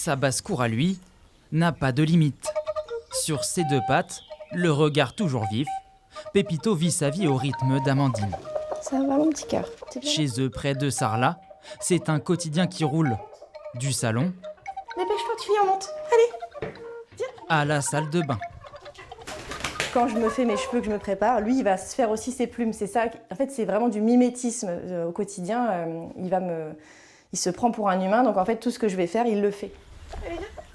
sa basse-cour à lui n'a pas de limite. Sur ses deux pattes, le regard toujours vif, Pépito vit sa vie au rythme d'Amandine. Ça va mon petit cœur. Chez eux, près de Sarlat, c'est un quotidien qui roule. Du salon Dépêche-toi, tu viens, on monte. Allez. à la salle de bain. Quand je me fais mes cheveux, que je me prépare, lui, il va se faire aussi ses plumes. C'est ça. En fait, c'est vraiment du mimétisme au quotidien. Il se prend pour un humain. Donc, en fait, tout ce que je vais faire, il le fait.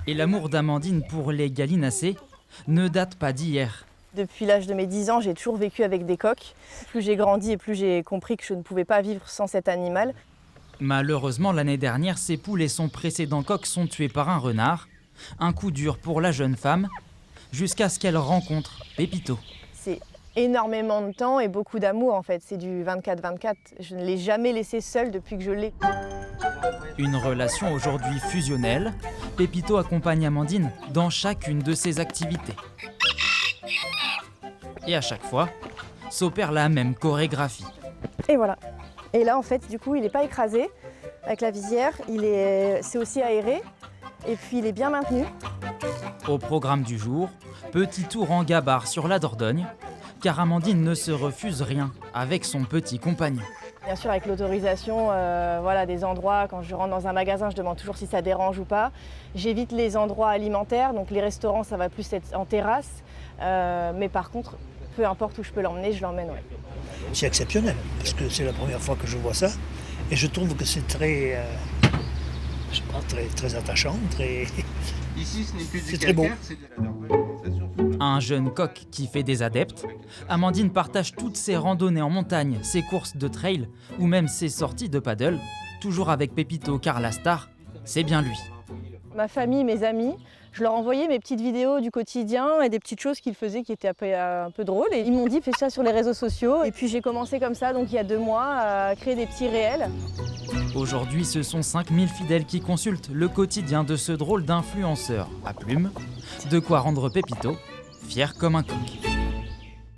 Et l'amour d'Amandine pour les gallinacés ne date pas d'hier. Depuis l'âge de mes 10 ans, j'ai toujours vécu avec des coqs. Plus j'ai grandi et plus j'ai compris que je ne pouvais pas vivre sans cet animal. Malheureusement, l'année dernière, ses poules et son précédent coq sont tués par un renard. Un coup dur pour la jeune femme, jusqu'à ce qu'elle rencontre Pépito. C'est énormément de temps et beaucoup d'amour en fait. C'est du 24-24. Je ne l'ai jamais laissé seul depuis que je l'ai. Une relation aujourd'hui fusionnelle. Pépito accompagne Amandine dans chacune de ses activités. Et à chaque fois, s'opère la même chorégraphie. Et voilà. Et là en fait, du coup, il n'est pas écrasé avec la visière. C'est aussi aéré. Et puis il est bien maintenu. Au programme du jour, petit tour en gabarre sur la Dordogne, car Amandine ne se refuse rien avec son petit compagnon. Bien sûr, avec l'autorisation voilà, des endroits, quand je rentre dans un magasin, je demande toujours si ça dérange ou pas. J'évite les endroits alimentaires, donc les restaurants, ça va plus être en terrasse. Mais par contre, peu importe où je peux l'emmener, je l'emmène. Ouais. C'est exceptionnel, parce que c'est la première fois que je vois ça. Et je trouve que c'est très, très attachant, très... Ici, ce n'est plus du c'est très beau. calcaire, c'est de la Dordogne. Un jeune coq qui fait des adeptes, Amandine partage toutes ses randonnées en montagne, ses courses de trail ou même ses sorties de paddle, toujours avec Pépito car la star, c'est bien lui. Ma famille, mes amis, je leur envoyais mes petites vidéos du quotidien et des petites choses qu'ils faisaient qui étaient un peu drôles. Et ils m'ont dit, fais ça sur les réseaux sociaux. Et puis j'ai commencé comme ça, donc il y a 2 mois, à créer des petits réels. Aujourd'hui, ce sont 5000 fidèles qui consultent le quotidien de ce drôle d'influenceur à plumes, de quoi rendre Pépito fier comme un coq.